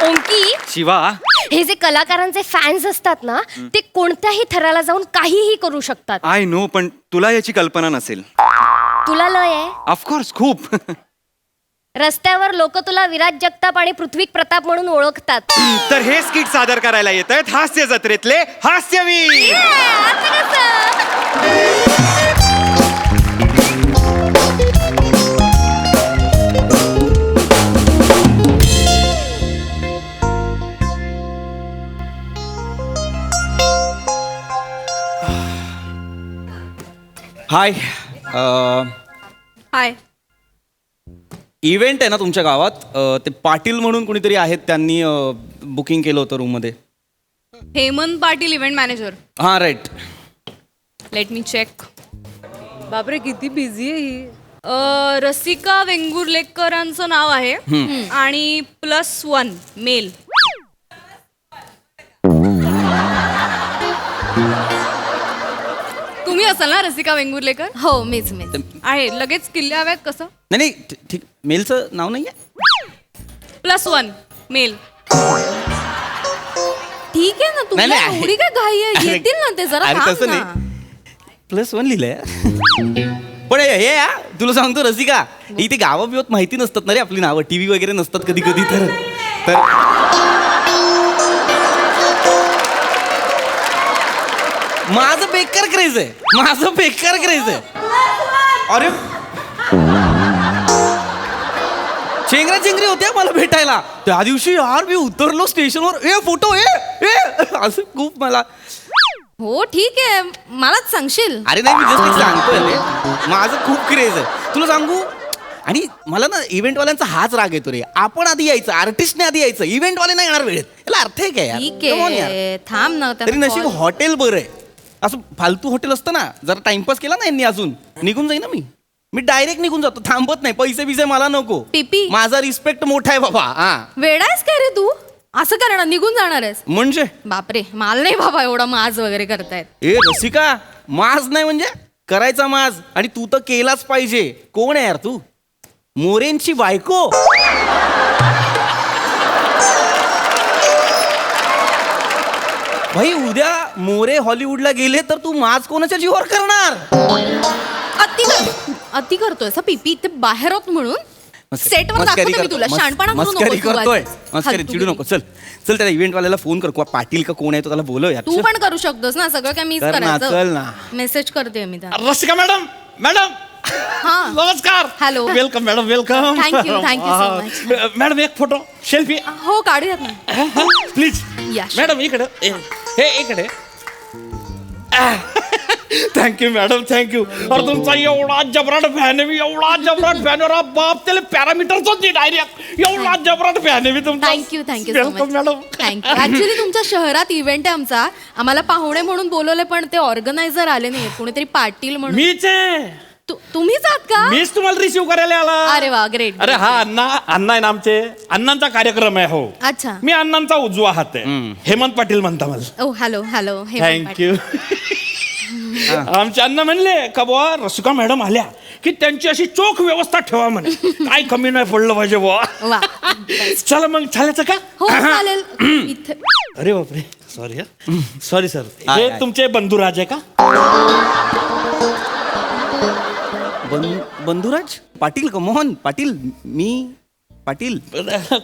ओंकी, शिवा हे जे कलाकारांचे फॅन्स असतात ना ते कोणत्याही थराला जाऊन काहीही करू शकतात. आय नो, पण तुला याची कल्पना नसेल. तुला लय आहे. ऑफकोर्स खूप. रस्त्यावर लोक तुला विराज जगताप आणि पृथ्वी प्रताप म्हणून ओळखतात. तर हे स्किट सादर करायला येत आहेत हास्य जत्रेतले हास्यवीर. आता कसं? हाय. हाय. इव्हेंट आहे ना तुमच्या गावात, ते पाटील म्हणून कोणीतरी आहेत, त्यांनी बुकिंग केलं होतं रूममध्ये. Hemant Patil event manager. हां राईट. Let me check. बापरे किती बिझी आहे ही. रसिका वेंगुर्लेकरांचं नाव आहे आणि +1 मेल. तुम्ही असाल ना रसिका वेंगुर्लेकर? हो मीच. आहे. लगेच किल्ले हव्यात कसं? नाही ठीक, मेलचं नाव नाही आहे. +1 मेल. ठीक आहे ना, नाही, तुला नाही. एवढी काय घाई आहे? अरे, येतील ना ते, जरा अरे थांब तसं ना. नाही, +1 लिहिलंय. पण हे तुला सांगतो रसिका, इथे गावं बिवत माहिती नसतात ना रे आपली नावं, टीव्ही वगैरे नसतात कधी कधी. तर माझं बेकार क्रेज आहे, माझं बेकार क्रेज आहे. अरे चेंगरा चेंगरी होत्या मला भेटायला त्या दिवशी. यार मी उतरलो स्टेशनवर, ए फोटो असं खूप मला. हो ठीक आहे, मलाच सांगशील. अरे नाही, मी जस्ट सांगतोय रे, माझं खूप क्रेज आहे तुला सांगू. आणि मला ना इव्हेंटवाल्यांचा हाच राग येतो रे. आपण आधी यायचं, आर्टिस्टने आधी यायचं, इव्हेंटवाले नाही येणार वेळेत. याला अर्थ आहे काय यार? ठीक Come on यार. आहे, थांब ना. तरी नशीब हॉटेल बरं आहे. असं फालतू हॉटेल असतं ना, जरा टाइमपास केला ना यांनी अजून, निघून जाईन ना मी डायरेक्ट निघून जातो, थांबत नाही. पैसे बिसे मला नको. टीपी. माझा रिस्पेक्ट मोठा आहे बाबा. हा वेडायस काय रे तू? असं करणार, निघून जाणार आहेस? म्हणजे बापरे, मला नाही बाबा एवढा माज वगैरे करतायत. ए रसिका, माज नाही म्हणजे करायचा माज, आणि तू तर केलाच पाहिजे. कोण आहे यार तू? मोरेंची बायको. भाई उद्या मोरे हॉलिवूडला गेले तर तू माज कोणाच्या जीवावर करणार? अति करतोय असं पीपी इथे बाहेर होत म्हणून. सेटवर मस्करी दाखवते मी तुला. करतो, शाणपणा करू मस्करी नकोस तू करतोय, आज. मस्करी फालतू चिडू नको. चल चल त्या इव्हेंटवाल्याला फोन कर, किंवा पाटील का कोण आहे तो त्याला बोलव यार. तू चल. पण करू शकतोस ना, सगळं काय मीच कर ना, चल करायचं. ना. मेसेज करते मी त्या. रसिका मॅडम, मॅडम हा. नमस्कार. Hello. Welcome madam, welcome. Thank you so much. Madam एक फोटो सेल्फी हो काढूयात ना. प्लीज. Yeah, sure. मॅडम इकडे हे इकडे. Thank you madam, thank you. अरे तुमचा एवढा जबराट फॅन आहे मी, एवढा जबराट फॅन आहे. बाप त्याला पॅरामीटरच डायरेक्ट. एवढा जबराट फॅन आहे मी तुमचा. Thank you so welcome much. Madam. Thank you. Actually तुमच्या शहरात इव्हेंट आहे आमचा, आम्हाला पाहुणे म्हणून बोलवले पण ते ऑर्गनायझर आले नाही. कोणीतरी पाटील म्हणून. मीच आहे. तुम्हीच आहात का? मीच तुम्हाला रिसिव्ह करायला आला. अरे वा, ग्रेट. अरे हा अण्णा आहे ना आमचे. अण्णांचा कार्यक्रम आहे. हो अच्छा. मी अण्णांचा उजवा हात आहे. हेमंत पाटील म्हणता मला. ओ हॅलो हॅलो. थँक्यू. आमचे अण्णा म्हणले का बुवा रसिका मॅडम आल्या की त्यांची अशी चोख व्यवस्था ठेवा म्हणे. काय कमी नाही पडलं पाहिजे बुवा. वा. चला मग चालायचं का? हो चालेल. इथे अरे बापरे, सॉरी सॉरी सर. आहे, हे आहे. तुमचे बंधुराज आहे का? बंधुराज पाटील का? मोहन पाटील. मी पाटील.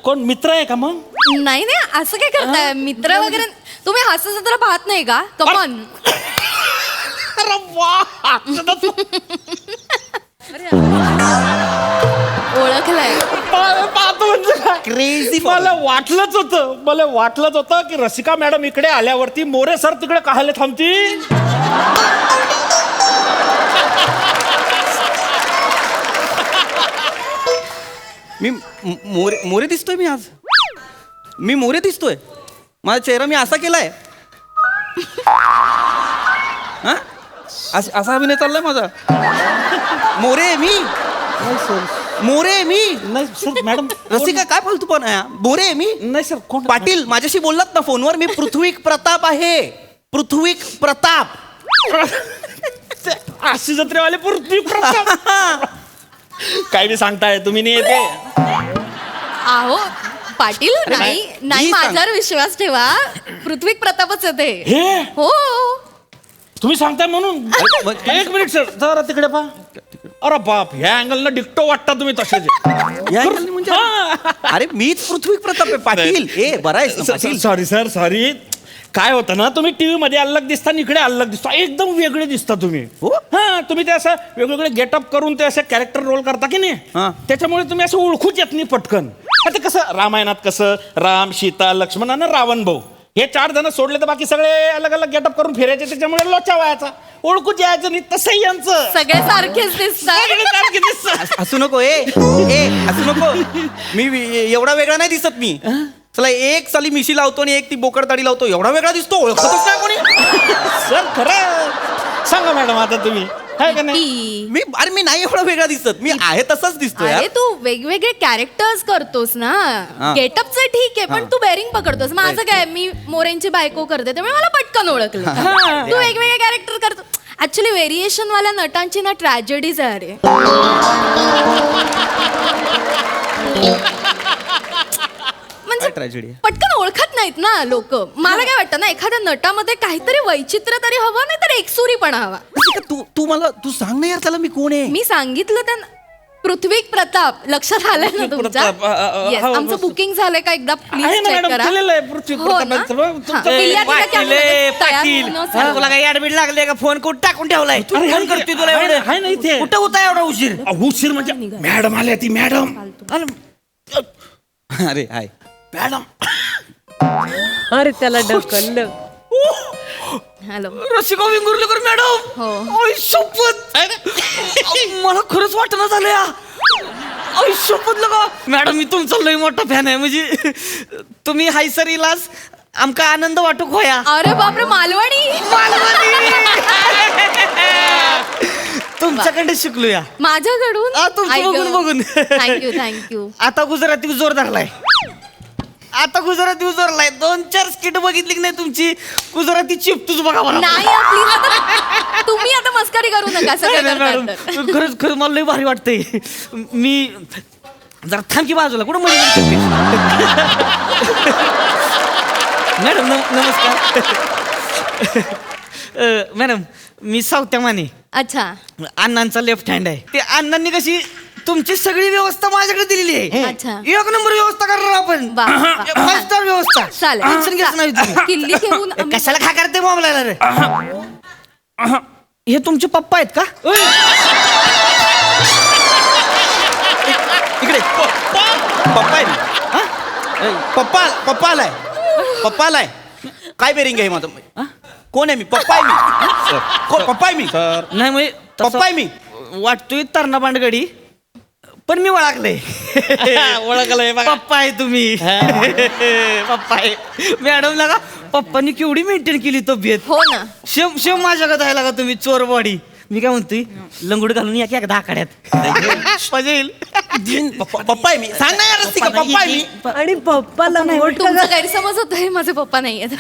कोण मित्र आहे का मग? नाही नाही, असं काय करताय? मित्र वगैरे तुम्ही हास्यजत्रा पाहत नाही का? कमॉन. अरे वा. ओळखलंय. पाहतो म्हणजे काय? क्रेझी. मला वाटलंच होतं की रसिका मॅडम इकडे आल्यावरती मोरे सर तिकडे काहायला थांबतील. मी मोरे दिसतोय. मी आज मी मोरे दिसतोय. माझा चेहरा मी असा केलाय. हा असा अभिनय चाललाय माझा. मोरे मी. मोरे मी. नाही सर मॅडम. रसिका काय फालतू पण आहे? मोरे मी. नाही सर कोण? पाटील माझ्याशी बोललात ना फोनवर. मी पृथ्वी प्रताप आहे. पृथ्वी प्रताप. आशी जत्रेवाले पृथ्वी प्रताप. काय बी सांगताय तुम्ही. नाही येते. आहो पाटील नाही मी नाही सांग- माझ्यावर विश्वास ठेवा. पृथ्वी प्रतापच आहे ते. हे हो तुम्ही सांगताय म्हणून मग- एक मिनिट सर जरा तिकडे पहा. अरे बाप ह्या अँगलला डिक्टो वाटता तुम्ही तसेच या angle ने म्हणजे अरे मीच पृथ्वी प्रताप आहे पाटील. ए बरा आहेस ना, पाटील? Sorry sir sorry. काय होतं ना तुम्ही टीव्ही मध्ये अलग दिसता आणि इकडे अलग दिसता एकदम वेगळे दिसता तुम्ही. हो? हा तुम्ही ते असं वेगवेगळे गेटअप करून ते असं कॅरेक्टर रोल करता की हा. नाही त्याच्यामुळे तुम्ही असं ओळखूच येत नाही पटकन. आता कसं रामायणात कसं राम सीता लक्ष्मण आणि रावण भाऊ हे 4 जण सोडले तर बाकी सगळे अलग अलग गेटअप करून फिरायचे त्याच्यामुळे लोचा व्हायचा ओळखूच यायचं नाही तसं यांचं सगळे सारखेच दिसतात. सगळे सारखे दिसतात. हसू नको ए हसू नको. एवढा वेगळा नाही दिसत मी. चला एक साली मिशी लावतो आणि एक ती बोकड दाढी लावतो. एवढा वेगळा दिसतो ओळखतच नाही कोणी. सर खरं सांगा मॅडम आता तुम्ही काय का नाही की मी नाही एवढा वेगळा दिसत. मी आहे तसाच दिसतो यार. अरे तू वेगवेगळे कॅरेक्टर्स करतोस ना. हा. गेटअपचं ठीक आहे पण तू बेरिंग पकडतोस. माझं काय मी मोरेंची बायको करते त्यामुळे मला पटकन ओळखलं. तू वेगवेगळे कॅरेक्टर करतो. ऍक्च्युली व्हेरिएशन वाल्या नटांची ना ट्रॅजेडीज आहे अरे. म्हणजे ट्रॅजेडी पटकन ओळखत नाहीत ना लोक. मला काय वाटतं ना एखाद्या नटामध्ये काहीतरी वैचित्र्य तरी हवं नाही तर एकसुरीपणा हवा. तू सांग ना यार त्याला मी कोण आहे. मी सांगितलं त्यांना पृथ्वी प्रताप लक्षात आलंय ना तुमच्या. प्रताप, Yes, हो, आमचं बुकिंग झालंय का एकदा प्लीज आहे ना चेक मॅडम करा. केलेलं आहे पृथ्वी हो ना? प्रतापांचं. मग तुमचं- हा, बिल्ल्यात बिल्ल्यात पाटील आम्हाला ए, तयार पाटील न हा, झालं. तुला काही ऍडमिट लागले का फोन कुठं टाकून ठेवलाय तू अरे, फोन आहे करतोय ना, तुला आहे ना, एवढं आहे ना इथे. कुठं होता एवढा उशीर उशीर म्हणजे मॅडम आल्या ती मॅडम अरे हाय मॅडम अरे त्याला ढकललं. हॅलो रसिका विंगुर्लेकर मॅडम हो. आई शपथ मला खरंच वाटणं झालं या आई शपथ लगा मॅडम मी तुमचा लय मोठा फॅन आहे म्हणजे तुम्ही हायसर इलास आमका आनंद वाटूक होया अरे बापरे मालवणी तुमच्याकडे शिकलो या माझ्याकडून आ, तुमचं बघून बघून. Thank you thank you. आता गुजराती जोर धरलाय आता गुजराती जोरलाय 2-4 स्किट बघितली की नाही तुमची गुजराती चिपतूच बघा मला नाही प्लीज आता तुम्ही आता मस्करी करू नका सगळं नाही, करताय मॅडम तर. खरंच मला लय भारी वाटतंय मी जरा थांब की बाजूला कुठं मध्ये मॅडम नमस्कार मॅडम मी सावत्या माने अच्छा अण्णांचा लेफ्ट हँड आहे ते अण्णांनी कशी तुमची सगळी व्यवस्था माझ्याकडे दिलेली आहे अच्छा. एक नंबर व्यवस्था करणार आपण वा, वा. 5 स्टार व्यवस्था चालेल. टेन्शन घ्यायचं नाही तुम्ही. किल्ली घेऊन ए, कशाला खा करते मामला रे हे तुमचे पप्पा आहेत का इकडे पप्पा आहे ना? ए, पप्पा आलाय काय बेरिंग आहे माझं. कोण आहे मी पप्पा आहे मी कोण पप्पा आहे मी नाही म्हणजे पप्पा आहे मी. वाटतोय तरणा बांडगडी पण मी ओळखलंय ओळखलंय बघा. पप्पा आहे तुम्ही पप्पा आहे मॅडम लगा पप्पांनी केवढी मेंटेन केली तब्येत हो ना शेम शेम माझ्याकडे आहे लागा तुम्ही चोर बॉडी मी काय म्हणतोय लंगोट घालून या की एकदा आखाड्यात मजा येईल पप्पा आहे मी सांग ना यार रसिका, पप्पा आहे मी. आणि पप्पाला नाही तुमचा गैरसमज होतोय माझे पप्पा नाही आहेत.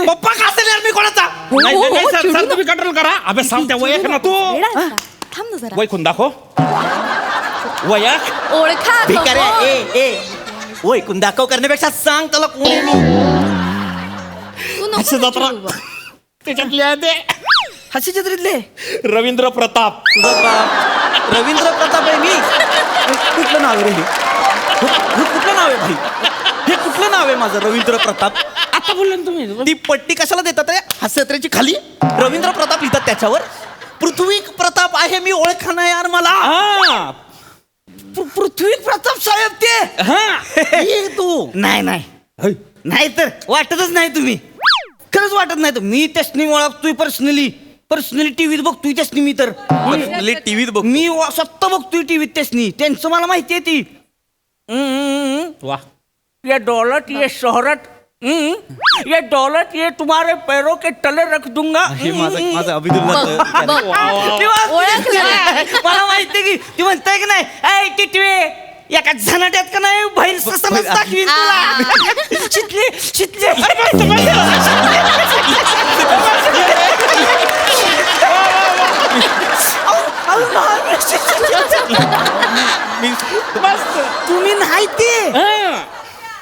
पप्पा का असेल यार मी कोणाचा. नाही, हो, नाही, हो, सर, चिडू सर, तुम्ही कंट्रोल करा अबे सांगते वयक ना तू वेडा आहेस का? थांब ना जरा वय खून दाखव वयक ओळखा भिकाऱ्या हो. ओय कुण दाखव करण्यापेक्षा सांग त्याला कोण आहे मी. तू नको असं ना जत्रा. चिडू बा. त्याच्यातले आहे ते हसी चित्रीतले रवींद्र प्रताप तुझा बाप रवींद्र प्रताप आहे मी. कुठलं नाव आहे रे हे कुठलं नाव आहे भाई. हे कुठलं नाव आहे माझं रवींद्र प्रताप. आता बोलले ना तुम्ही ती पट्टी कशाला देतात रे हास्यत्रेची खाली रवींद्र प्रताप लिहितात त्याच्यावर. पृथ्वी प्रताप आहे मी ओळखा ना यार मला. हा पृथ्वी प्रताप साहेब ते ये तू नाही नाही तर वाटतच नाही तुम्ही खरंच वाटत नाही तर मी त्यासनी ओळखतोय पर्सनली टीव्हीत बघतोय त्यासनी मी तर टीव्हीत बघ मी स्वतः बघतोय टीव्हीत त्यासनी त्यांचं मला माहिती आहे ती वा ये दौलत ये शोहरत ये दौलत ये तुम्हारे पैरों के तले रख दूंगा हे माझं अभिदुल्ला बघ. ती वाजते. ओळखलं. मला माहिती की ती म्हणताय की नाही ऐ टिटवे एका झनाट्यात का नाही बहीण ससनच दाखवीन तुला चितले चितले तुम्ही नाही ते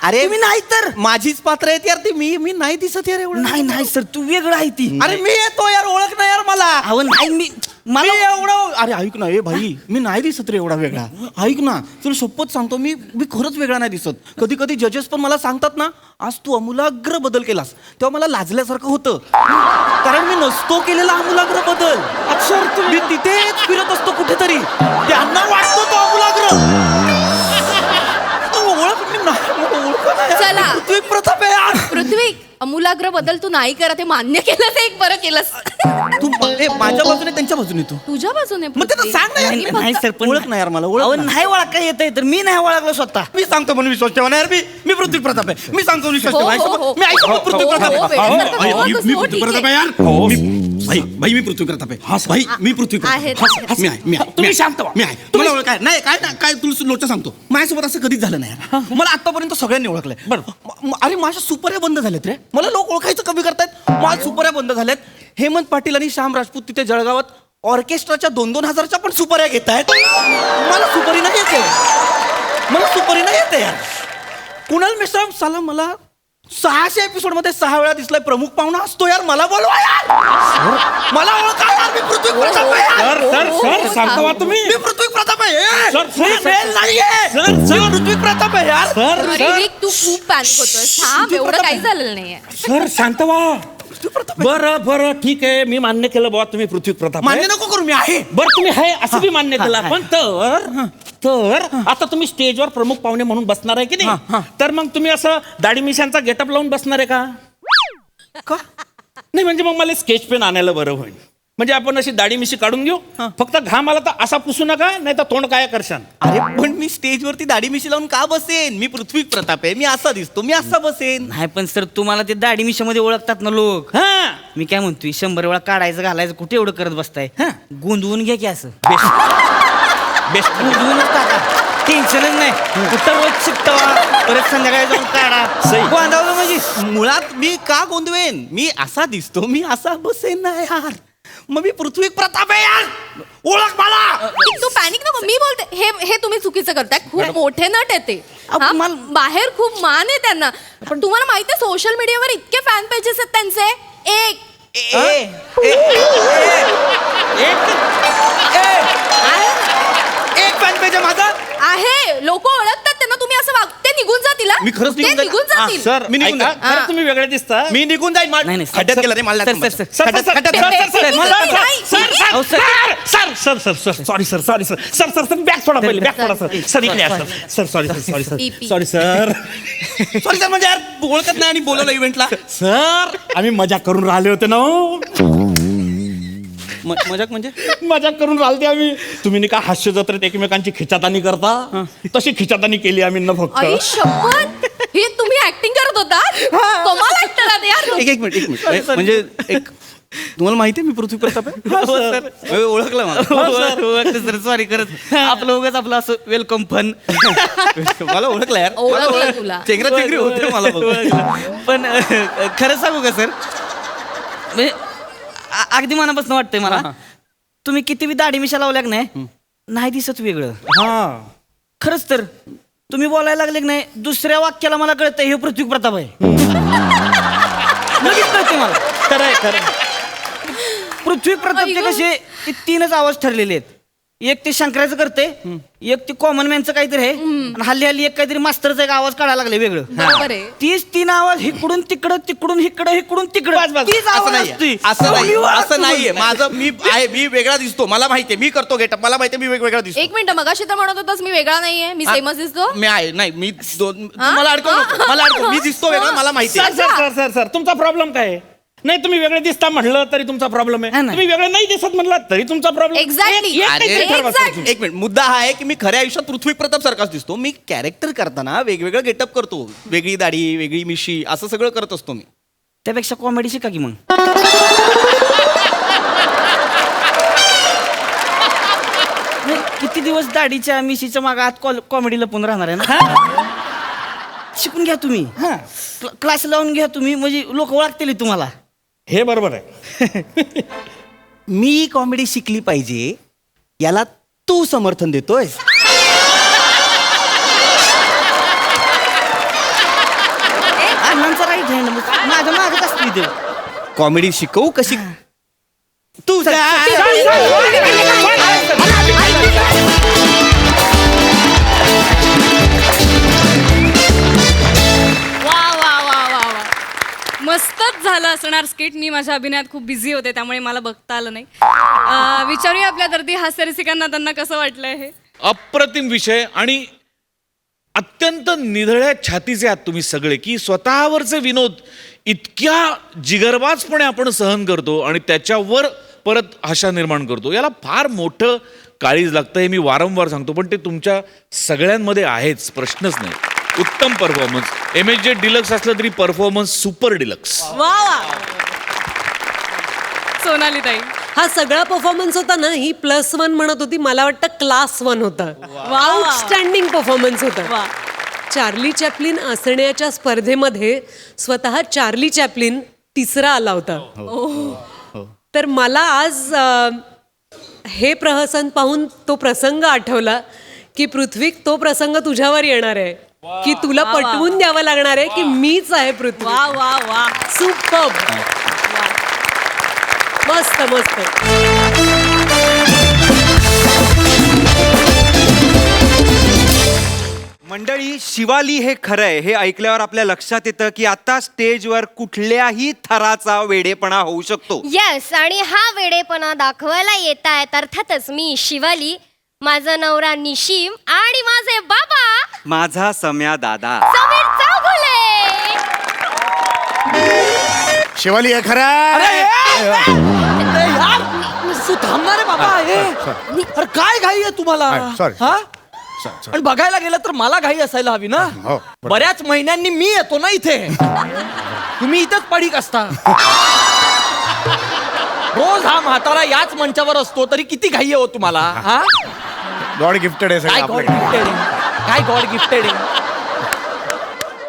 अरे तुम्ही नाही तर माझीच पात्र आहेत यार ती मी नाही दिसत यार एवढं नाही सर तू वेगळं आहे ती अरे मी येतो यार ओळख ना यार मला अहो नाही मी मी मला एवढं अरे ऐक ना ए भाई मी नाही दिसत रे एवढा वेगळा ऐक ना तुला शपथ सांगतो मी खरंच वेगळा नाही दिसत कधी कधी जजेस पण मला सांगतात ना आज तू अमूलाग्र बदल केलास तेव्हा मला लाजल्यासारखं होतं कारण मी नसतो केलेला अमूलाग्र बदल अक्षर मी तिथेच फिरत असतो कुठेतरी त्यांना वाटतो तो अमूलाग्र ओळख मी चला. पृथ्वी प्रताप आहे यार पृथ्वी अमूलाग्र बदल तू नाही करा ते मान्य केलं ते एक बरं केलंस तू माझ्या बाजूने त्यांच्या बाजूने तू तुझ्या बाजूने मग ते तर पृथ्वी. सांग ना यार. मी नाही फक्त- सर पण ओळख ना यार मला अहो ओळख ना. नाही ओळख काय येत तर मी नाही ओळखलो स्वतः मी सांगतो म्हणून विश्वास ठेवा ना यार मी पृथ्वी प्रताप आहे मी सांगतो विश्वास हो, ठेवा हो, हो. मी ऐकतो पृथ्वी हो, प्रताप हो, आहे. वेड्यासारखं भाई, बोलत मी असतो, पृथ्वी ठीक प्रताप आहे. आहे यार भाई मी पृथ्वी प्रताप आहे भाई मी पृथ्वी प्रताप आहेत, आहे. आहेत. मी आहे मी आहे तुम्ही शांत व्हा. मी आहे तुम्हाला ओळख आहे नाही काय तुला लोचा सांगतो माझ्यासोबत असं कधीच झालं नाही यार. मला आतापर्यंत सगळ्यांनी ओळखलंय अरे माझ्या सुपऱ्या बंद झाल्यात रे मला लोक ओळखायचं कमी करतायत माझ्या सुपऱ्या बंद झाल्यात हेमंत पाटील आणि श्याम राजपूत तिथे जळगावात ऑर्केस्ट्राच्या 2,000-2,000च्या पण सुपाऱ्या घेत आहेत मला सुपारी नाही येते यार कुणाल मिश्रा साला मला 600 एपिसोड मध्ये 6 वेळा दिसलाय प्रमुख पाहुणा असतो यार मला बोलवा यार मला ओळखा यार मी पृथ्वी प्रताप आहे यार. सर शांत व्हा तुम्ही मी पृथ्वी प्रताप आहे सर, मी बेल नाहीये मी पृथ्वी प्रताप आहे यार अरे, तू खूप पॅनिक होतोय थांब एवढं काही झालेलं नाहीये सर शांत व्हा बरं ठीक आहे मी मान्य केलं बुवा तुम्ही पृथ्वी प्रताप मान्य आहे. नको करू मी आहे बरं तुम्ही आहे असं बी मान्य केलं पण तर आता तुम्ही स्टेजवर प्रमुख पाहुणे म्हणून बसणार आहे की नाही तर मग तुम्ही असं दाढी मिशांचा गेटअप लावून बसणार आहे का नाही म्हणजे मग मला स्केच पेन आणायला बरं होईल म्हणजे आपण अशी दाढी मिशी काढून घेऊ फक्त घाम आला तर असा पुसू नका नाही तर तोंड काय करशाल अरे पण मी स्टेजवरती दाढी मिशी लावून का बसेन मी पृथ्वी प्रताप आहे मी असा दिसतो मी असा बसेन नाही पण सर तुम्हाला ते दाढी मिशामध्ये ओळखतात ना लोक हा मी काय म्हणतोय 100 वेळा काढायचं घालायचं कुठे एवढं करत बसताय गोंधवून घ्या की असं बेस्ट गोंधवूनच टाका टेन्शनच नाही कुठं रोज शिकतवा परत संध्याकाळी जाऊन काढा सही. गोंधवलं म्हणजे मुळात मी का गोंधवेन मी असा दिसतो मी असा बसेन ना यार मग मी पृथ्वी प्रताप आहे यार ओळख मला तू पॅनिक नको मी बोलते हे तुम्ही चुकीचं करताय खूप मोठे नट आहे ते अहो, हा, मला- बाहेर खूप मान आहे त्यांना पण तुम्हाला माहितीये सोशल मीडियावर इतके फॅन पेजेस आहेत त्यांचे एक फॅन पेज आहे माझा आहे लोक ओळखतात त्यांना तुम्ही असं वाग ते निघून जातील हा? मी खरंच ते निघून जाईल. निघून जातील सर मी निघून ऐका, जाईन. खरंच तुम्ही वेगळे दिसता मी निघून जाईल नाही, नाही, खड्ड्यात सर, गेला रे मला सर, नाही सर, माहिती. खड्ड्यात- खड्ड्यात- सॉरी बॅग सोडा सर इकडे sir sorry sir sorry sir म्हणजे यार ओळखत नाही आणि बोलवलं इव्हेंटला सर आम्ही मजाक करून राहिले होते ना हो. मजाक म्हणजे मजाक करून राहिले आम्ही तुम्ही नाही का हास्य जत्रेत एकमेकांची खिचातानी करता तशी खिचातानी केली आम्ही ना आई फक्त शपथ हे तुम्ही ऍक्टिंग करत होता कमाल ऍक्टर आहात यार एक मिनिट म्हणजे एक तुम्हाला माहिती आहे मी पृथ्वी प्रताप आहे ओळखलं मला सर सॉरी करत आपलं उगाच आपलं असं वेलकम फन मला ओळखलं यार ओळखलं तुला. चेंगरा चेंगरी होते मला बघून. पण खरं सांगू का सर म्हणजे अगदी मनापासून वाटतंय मला तुम्ही किती बी दाढी मिशा लावल्या की नाही दिसत वेगळं हा खरंच तर तुम्ही बोलायला लागले की नाही दुसऱ्या वाक्याला मला कळतंय हे पृथ्वी प्रताप आहे लगेच कळते मला खरंय पृथ्वी प्रतापचे आई गं. कसे ते 3च आवाज ठरलेले आहेत एक ते शंकराचं करते एक ते कॉमन मॅनचं काहीतरी आहे आणि हल्ली एक काहीतरी मास्तरचा एक आवाज काढायला लागले वेगळं बरोबर आहे तीच 3 आवाज इकडून तिकडं तिकडून इकडं इकडून तिकडं तीच असं आवाज नाहीये असतोय. असं नाहीये माझं मी वेगळा दिसतो मला माहितीये मी करतो गेटअप मला माहितीये मी वेगवेगळा दिसतो एक मिनिट मगाशी तर म्हणत होतास मी वेगळा नाहीये मी सेमच दिसतो मी आहे नाही मी मला अडकव मला अडकव मी दिसतो वेगळा मला माहिती सर तुमचा प्रॉब्लेम काय आहे? नाही तुम्ही वेगळे दिसता म्हणलं तरी तुमचा प्रॉब्लेम आहे हा, नाही. तुम्ही वेगळे नाही दिसत म्हणलं तरी तुमचा प्रॉब्लेम Exactly. Exactly. एक मिनिट मुद्दा हा आहे की मी खऱ्या आयुष्यात पृथ्वी प्रताप सारखाच दिसतो मी कॅरेक्टर करताना वेगवेगळं गेटअप करतो वेगळी दाढी वेगळी मिशी असं सगळं करत असतो मी त्यापेक्षा कॉमेडी शिका की मग नाही, किती दिवस दाढीच्या मिशीच्या मागे आत कॉमेडी लपून राहणार आहे ना शिकून घ्या तुम्ही क्लास लावून घ्या तुम्ही म्हणजे लोक ओळखतील तुम्हाला हे बरोबर आहे मी कॉमेडी शिकली पाहिजे याला तू समर्थन देतोय अण्णांचा राईट हँड माझ्या मागे कसली ते कॉमेडी शिकवू कशी तू वा वा वा वा वा मस्तच झालं असणार स्किट. मी माझ्या अभिनयात खूप बिझी होते त्यामुळे मला बघता आलं नाही. विचारूया आपल्या दर्दी हास्यरसिकांना त्यांना कसं वाटलंय हे. अप्रतिम विषय आणि अत्यंत निधळ्या छातीचे आहात तुम्ही सगळे की स्वतःवरचे विनोद इतक्या जिगरबाजपणे आपण सहन करतो आणि त्याच्यावर परत आशा निर्माण करतो. याला फार मोठं काळीज लागतं हे मी वारंवार सांगतो, पण ते तुमच्या सगळ्यांमध्ये आहेच, प्रश्नच नाही. उत्तम परफॉर्मन्स. MSJ डिलक्स असलं तरी परफॉर्मन्स सुपर डिलक्स. वा वा. सोनाली ताई हा सगळा परफॉर्मन्स होता ना, ही +1 म्हणत होती, मला वाटतं क्लास 1 होता. आउटस्टँडिंग परफॉर्मन्स होता. चार्ली चॅप्लिन असण्याच्या स्पर्धेमध्ये स्वतः चार्ली चॅप्लिन तिसरा आला होता. तर मला आज हे प्रहसन पाहून तो प्रसंग आठवला की पृथ्वी, तो प्रसंग तुझ्यावर येणार आहे की तुला पटवून द्यावं लागणार आहे की मीच आहे पृथ्वी. वा वा वा. सुपर्ब. मस्त मस्त. मंडळी, शिवाली हे खरंय हे ऐकल्यावर आपल्या लक्षात येतं की आता स्टेजवर कुठल्याही थराचा वेडेपणा होऊ शकतो. येस, आणि हा वेडेपणा दाखवायला येत आहेत अर्थातच मी शिवाली, माझा नवरा निशिम आणि माझे बाबा माझा सम्या दादा. समीर चौगुले. शिवाली हे खरं तू थांबणार आहे बाबा. अरे काय घाई आहे तुम्हाला? sorry. हा? आणि बघायला गेलं तर मला घाई असायला हवी ना. हो, बरोबर. बऱ्याच महिन्यांनी मी येतो ना इथे. तुम्ही इथंच पडीक असता. रोज हा म्हातारा याच मंचावर असतो, तरी किती घाई आहे हो तुम्हाला? हा? गॉड गिफ्टेड आहे काय सगळं गॉड आपल्याकडे. गिफ्टेड आहे? काय गॉड गिफ्टेड आहे?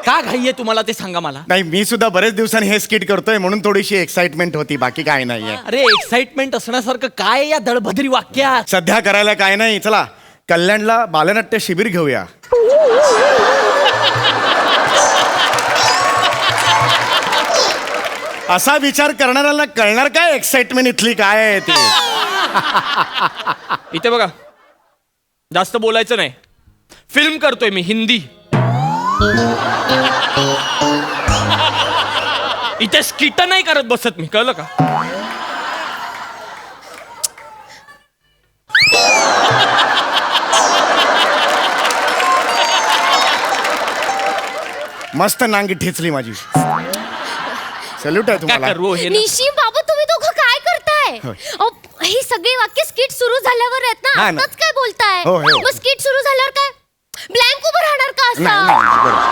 का घाई आहे तुम्हाला ते सांगा मला. नाही, मी सुद्धा बरेच दिवसांनी हे स्किट करतोय म्हणून थोडीशी एक्साइटमेंट होती, बाकी काय नाहीये. अरे एक्साइटमेंट असण्यासारखं काय आहे या दळभद्री वाक्यात? सध्या करायला काय नाही. चला कल्याणला बालनाट्य शिबिर घेऊया. असा विचार करणाऱ्यांना कळणार काय एक्साइटमेंट इथली काय आहे ती. इथे बघा, जास्त बोलायचं नाही. फिल्म करतोय मी, हिंदी. इथे स्किट नाही करत बसत मी, कळलं का? मस्त नांगी ठेचली माझी. सल्यूट आहे काय तुम्हाला. करू हे ना? निशिम बाबा, तुम्ही दोघं काय करताय? होय. अहो, ही सगळी वाक्य स्किट सुरू झाल्यावर आहेत ना. हा ना. आताच काय बोलताय? हो, हो. मग स्किट सुरू झाल्यावर काय ब्लँक उभं राहणार का नाही, असा? नाही, बरोबर.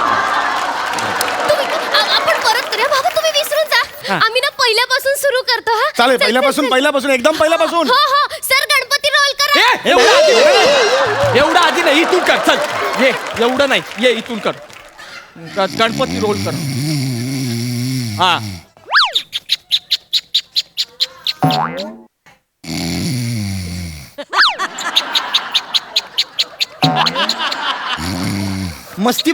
आपण परत करूया बाबा, तुम्ही विसरून जा. आम्ही ना पहिल्यापासून सुरू करतो. हा चालेल, चल, पहिल्यापासून चल, चल. पहिल्यापासून एकदम पहिल्यापासून. हो हो सर, गणपती रोल करा. एवढं आधी नाही. एवढं आधी नाही, इथून कर. चल ये, एवढं नाही, ये इथून कर. गणपती रोल कर. हा. मस्ती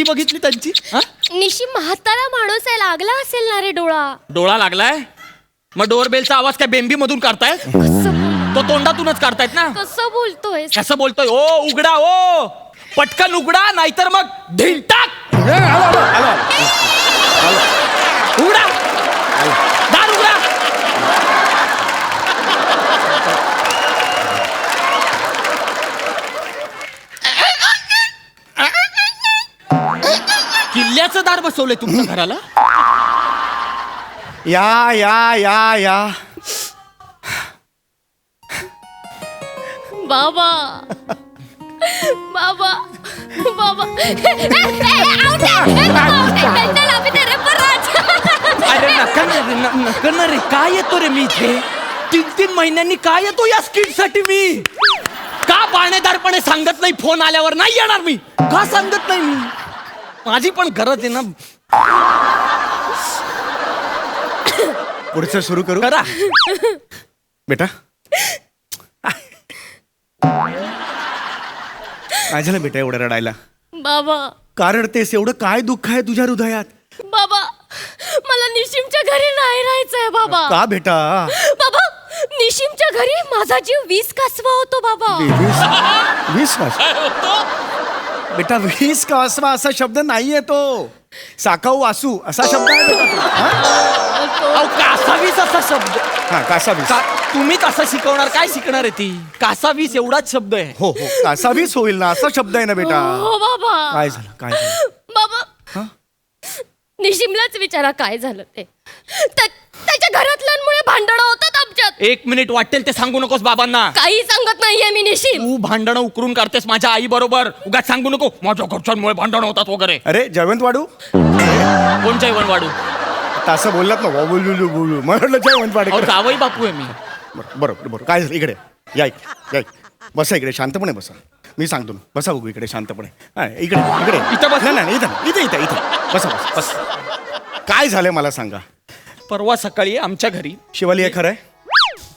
बघितली त्यांची. हा? निशिम म्हातारा माणूस आहे, लागला असेल ना रे डोळा. डोळा लागलाय? मग डोरबेलचा आवाज काय बेंबी मधून काढतायत? तो तोंडातूनच काढतायत ना. कसं बोलतोय? कसं बोलतोय? ओ उघडा, ओ पटकन उघडा, नाहीतर मग ढिंटाक. उघडा, दार उघडा. किल्ल्याचं दार बसवलंय तुमच्या घराला? या या या या. बाबा बाबा बाबा अरे नका ना रे, काय येतो रे मी इथे? 3-3 महिन्यांनी काय येतो या स्किट साठी मी? का पाणेदारपणे सांगत नाही? फोन आल्यावर नाही येणार मी. का सांगत नाही मी? माझी पण गरज आहे ना. पुढचं सुरू करू करा. बेटा. काय झालं बेटा एवढं रडायला? बाबा का रडतेस? एवढं काय दुःख आहे तुझ्या हृदयात? बाबा मला निशिमच्या घरी नाही राहायचंय बाबा. का बेटा? बाबा निशिमच्या घरी माझा जीव 20 कासवा होतो बाबा. 20 कासवा बेटा, 20 कासवा असा शब्द नाहीये तो. साकाऊ वासू असा शब्द आहे बेटा तो. हा? अहो कासावीस असा शब्द. हा, कासावीस. तुम्ही कसं शिकवणार? काय शिकणार आहे ती? कासावीस एवढाच शब्द आहे. हो हो, कासावीस होईल ना, असा शब्द आहे ना बेटा. हो बाबा. काय झालं, काय झालं? बाबा निशिमलाच विचारा काय झालं ते. त्याच्या घरातल्यांमुळे भांडणं होतात आमच्यात. 1 मिनिट, वाटेल ते सांगू नकोस बाबांना. काही सांगत नाहीये मी निशिम. तू भांडणं उकरून काढतेस माझ्या आई बरोबर. उगाच सांगू नको माझ्या घरच्यांमुळे भांडणं होतात वगैरे. अरे जयवंत वाडू, कोण जयवण वाढू? आता असं बोललात ना, बोलू बोलू, म्हटलं जयवंत वाडे. अहो जावई बापू आहे मी. बरोबर बरोबर. काय झालं? इकडे या, या, बसा इकडे, शांतपणे बसा. मी सांगतो ना, बसा बघू इकडे शांतपणे. हा, इकडे इकडे इथं बस. नाही इथं इथं इथं बसा बस बस. काय झालं मला सांगा. परवा सकाळी आमच्या घरी शिवाली हे खरंय?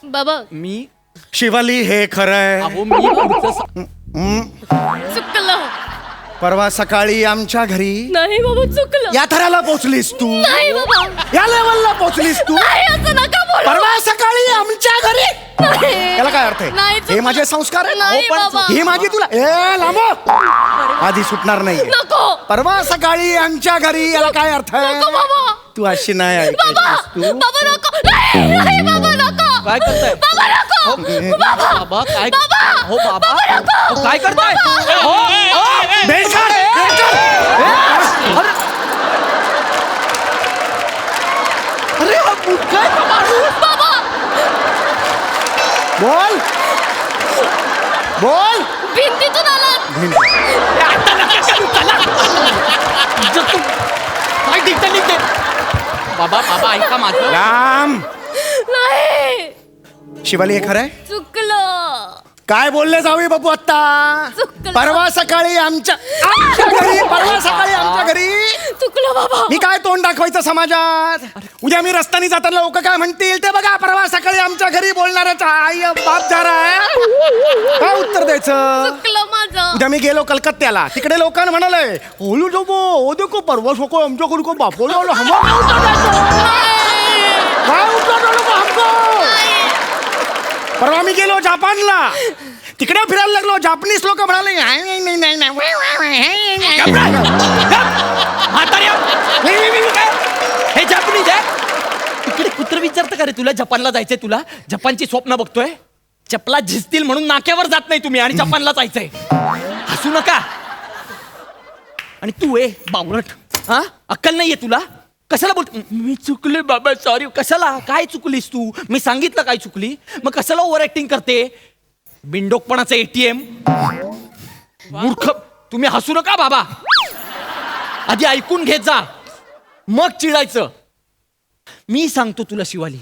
बाबा मी शिवाली हे खरंय? अहो मी पुढचं सा- चुकलं. परवा सकाळी आमच्या घरी नाही बाबा चुकलं. या थराला पोचलीस तू, नाही बाबा. या लेवलला पोचलीस तू. नाही असं नका बोलू. परवा सकाळी आमच्या घरी. नाही. याला काय अर्थ नाही, आहे? हे चुकलं. माझे संस्कार आहे. नाही हो, पण बाबा. ही माझी तुला लांब आधी सुटणार नाही. नको. परवा सकाळी आमच्या घरी, याला काय अर्थ आहे? नको बाबा. तू अशी नाही बाबा ऐकायचीस तू. बाबा नको. नाही बाबा नको. काय करताय? बाबा नको. बाबा बाबा काय? बाबा. हो बाबा. बाबा नको. अहो, काय करताय? हो, बेड काढ, बेड काढ. अरे हा मूर्ख आहे का माणूस? बाबा बोल बोल. भिंतीतून आलात. आता नका करू, चला. इज्जत तू- काय निघते निघते. बाबा बाबा ऐका माझं. राम, नाही शिवाली हे खरंय? चुकलं. काय बोलले जावे बाबू आता? चुकलं. परवा सकाळी आमच्या घरी, परवा सकाळी आमच्या घरी. चुकलं बाबा. मी काय तोंड दाखवायचं समाजात? उद्या मी रस्त्याने जाताना लोक काय म्हणतील ते बघा. परवा सकाळी आमच्या घरी बोलणाऱ्याचा आई बाप झाला आहे. काय उत्तर द्यायचं? चुकलं माझं. उद्या मी गेलो कलकत्त्याला, तिकडे लोकांना म्हणाले ओलू जो ओ देखो परवा सकाळी आमच्या घरी को बाप बोललो हमको काय उत्तर द्यायचं? काय उत्तर द्यायचं हमको? परवा मी गेलो जापानला, तिकडे फिरायला लागलो. जापनीज लोक म्हणाले नाही नाही नाही नाही हे जपानीज आहे? तिकडे कुत्र विचारतं का रे तुला जपानला जायचंय? तुला जपानची स्वप्न बघतोय? चपला झिजतील म्हणून नाक्यावर जात नाही तुम्ही आणि जपानला जायचंय. हसू नका. आणि तू बावळट, हा अक्कल नाहीये तुला? कशाला बोल? मी चुकले बाबा, सॉरी. कशाला? काय चुकलीस तू? मी सांगितलं काय चुकली? मग कशाला ओव्हर ऍक्टिंग करते? बिंडोकपणाचं ATM. मूर्ख. तुम्ही हसू नका बाबा. आधी ऐकून घेत जा, मग चिडायचं. मी सांगतो तुला शिवाली,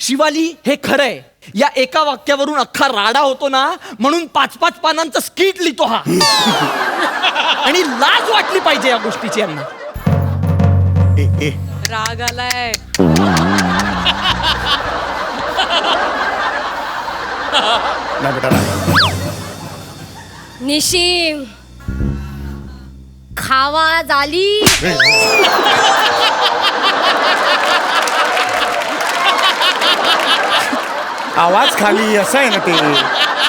शिवाली हे खरंय. या एका वाक्यावरून अख्खा राडा होतो ना, म्हणून 5-5 पानांचं स्किट लिहितो हा. आणि लाज वाटली पाहिजे या गोष्टीची यांना. राग आलाय. नाही बेटा नाही. निशिम खावा झाली. आवाज खाली असं आहे ना ते.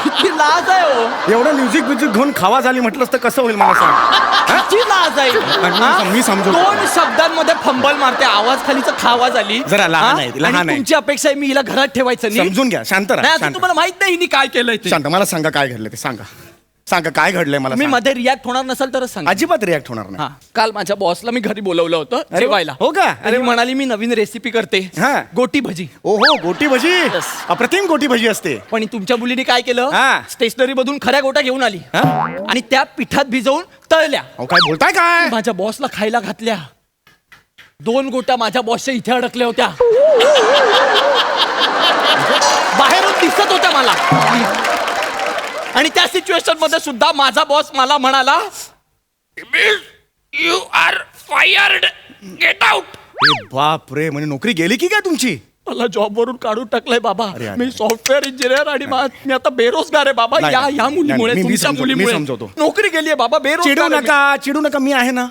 किती लाज आहे हो. एवढं म्युझिक घेऊन खावा झाली म्हटलंस तर कसं होईल मला सांग. किती लाज आहे. मी समजू. 2 शब्दांमध्ये फंबल मारते. आवाज खालीच खावा झाली. जरा लहान हा? आहे, लहान आणि आहे. तुमची अपेक्षा आहे मी हिला घरात ठेवायचं नाही? समजून घ्या, शांत नाही, राहा. अजून शांत तुम्हाला माहित नाही हिने काय केलंय ते. शांत. मला सांगा काय घडलं ते सांगा. सांगा काय घडलंय मला मी सांगा. मध्ये रिॲक्ट होणार नसेल तरच सांगा. अजिबात रिॲक्ट होणार नाही. हा, काल माझ्या बॉसला मी घरी बोलवलं होतं अरे जेवायला. हो का? अरे म्हणाली मी नवीन रेसिपी करते. हा. गोटी भजी. ओहो, गोटी भजी. Yes. अप्रतिम गोटी भजी असते. पण तुमच्या मुलीने काय केलं? हा. स्टेशनरी मधून खऱ्या गोट्या घेऊन आली हा? आणि त्या पिठात भिजवून तळल्या. अहो काय बोलताय काय? माझ्या बॉसला खायला घातल्या. 2 गोट्या माझ्या बॉसच्या इथे अडकल्या होत्या. बाहेरून दिसत होत्या मला. आणि त्या सिच्युएशन मध्ये सुद्धा माझा बॉस मला म्हणाला, you are fired, get out. बाप रे, म्हणजे नोकरी गेली की काय तुमची? मला जॉब वरून काढून टाकलंय बाबा. अरे, अरे. मी सॉफ्टवेअर इंजिनियर आणि मी आता बेरोजगार आहे बाबा. नाही, या मुलीमुळे, नाही, मी तुमच्या समजवतो, मी मुलीमुळे समजवतो. नोकरी गेली आहे बाबा. चिडू बेरोजगार आहे मी. नका, चिडू नका. मी आहे ना.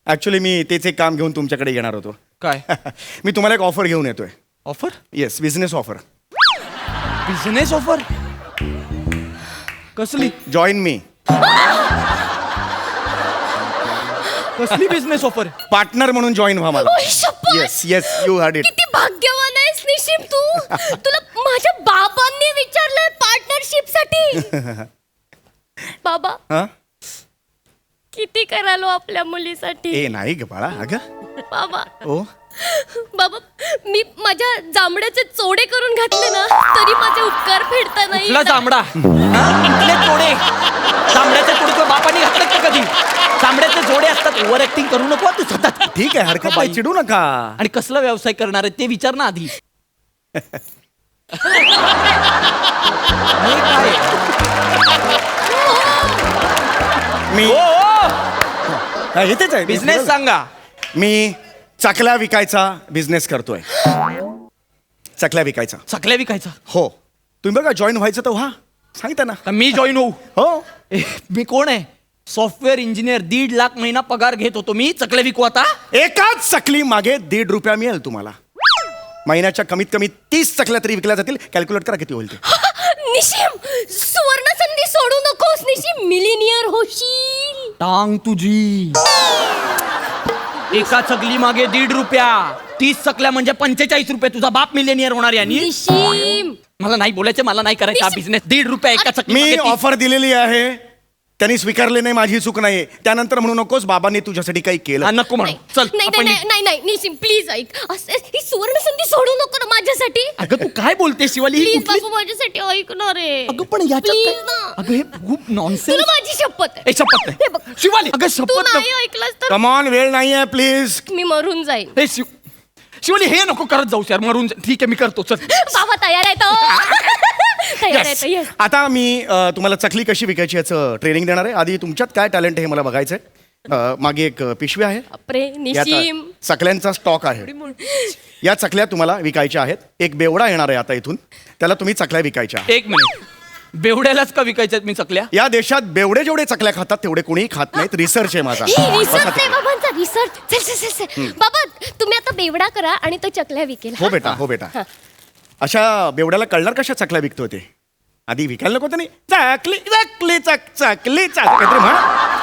ऍक्च्युली मी तेच एक काम घेऊन तुमच्याकडे येणार होतो. काय मी तुम्हाला एक ऑफर घेऊन येतोय. Offer? Yes, business offer. Business offer? कसली? जॉईन मी. कसली बिझनेस ऑफर? पार्टनर म्हणून जॉईन व्हा मला. Yes yes, you heard it. किती भाग्यवान आहेस निशिम तू. तुला माझ्या बाबांनी विचारलंय पार्टनरशिप साठी. बाबा हा? किती करालो आपल्या मुलीसाठी. ए नाही ग बाळा. अगं बाबा ओ बाबा, मी माझ्या जांभळ्याचे चोडे करून घातले ना तरी माझे उपकार फेडता नाही. कुठला जांभळा? कुठले जोडे? जांभळ्याचे जोडे तुझ्या बापाने घातले का कधी? जांभळ्याचे जोडे असतात. ओव्हर ऍक्टिंग करू नको तू सतत. ठीक आहे, हरकत नाही, चिडू नका. आणि कसला व्यवसाय करणार आहे ते विचार ना आधी. हे काय? मी हा, येतेच आहे बिझनेस सांगा. मी चकल्या विकायचा बिझनेस करतोय. चकल्या विकायचा. चकल्या विकायचा? हो. तुम्ही बघा जॉईन व्हायचं तर व्हा. सांगता ना. तर मी जॉईन होऊ? हो. मी कोण आहे? Software engineer. 1.5 लाख महिना पगार घेत होतो मी. चकल्या विकू आता? एकाच चकली मागे ₹1.5 मिळेल तुम्हाला. महिन्याच्या कमीत कमी 30 चकल्या तरी विकल्या जातील. कॅल्क्युलेट करा किती होईल ते. निशिम, सुवर्ण संधी सोडू नकोस निशिम. मिलिनियर होशील. टांग तुझी. एका चकली मागे ₹1.5. 30 चकल्या म्हणजे ₹45. तुझा बाप मिलेनियर होणार यांनी. निशिम मला नाही बोलायचं, मला नाही करायचा बिझनेस. ₹1.5 एका चकली मी मागे 30. ऑफर दिलेली आहे, त्यांनी स्वीकारले नाही, माझी चूक नाही. त्यानंतर म्हणू नकोस बाबांनी तुझ्यासाठी काही केलं. हा, नको म्हणू. चल नाही आपण नाही नाही नाही निशिम प्लीज ऐक. ही सुवर्ण संधी सोडू नको ना माझ्यासाठी. अगं तू काय बोलते शिवाली? ही प्लीज कुठली- बाबू माझ्यासाठी ऐकणार आहे. अगं पण याच्यात प्लीज काय- ना. अगं हे खूप नॉनसेन्स. तुला माझी शपथ आहे. शपथ हे नाही. बघ. शिवाली अगं तू शपथ नाही नको. ऐकलंस तर कमॉन, वेळ नाहीये प्लीज. मी मरून जाईन. हे शिवाली हे नको करत जाऊ यार. मरून ठीक आहे मी करतो. चल बाबा तयार आहे तो. तयार आहे तो. Yes. आता मी तुम्हाला चकली कशी विकायची याचं ट्रेनिंग देणार आहे. आधी तुमच्यात काय टॅलेंट आहे हे मला बघायचंय. मागे एक पिशवी आहे. बापरे यात निशिम. चकल्यांचा स्टॉक आहे. या चकल्या तुम्हाला विकायच्या आहेत. एक बेवडा येणार आहे आता इथून, त्याला तुम्ही चकल्या विकायच्या. 1 मिनिट. बेवड्यालाच का विकायच्यात मी चकल्या? या देशात बेवडे जेवढे चकल्या खातात तेवढे कोणी खात नाहीत. रिसर्च आहे माझा. रिसर्च आहे बाबांचा. रिसर्च. चल चल चल चल. बाबा तुम्ही आता बेवडा करा आणि तो चकल्या विकेल. हो बेटा, हो बेटा. अशा बेवड्याला कळणार कशा चकल्या विकतो ते. आधी विकायला नको त्याने. चकली चकली चकली काहीतरी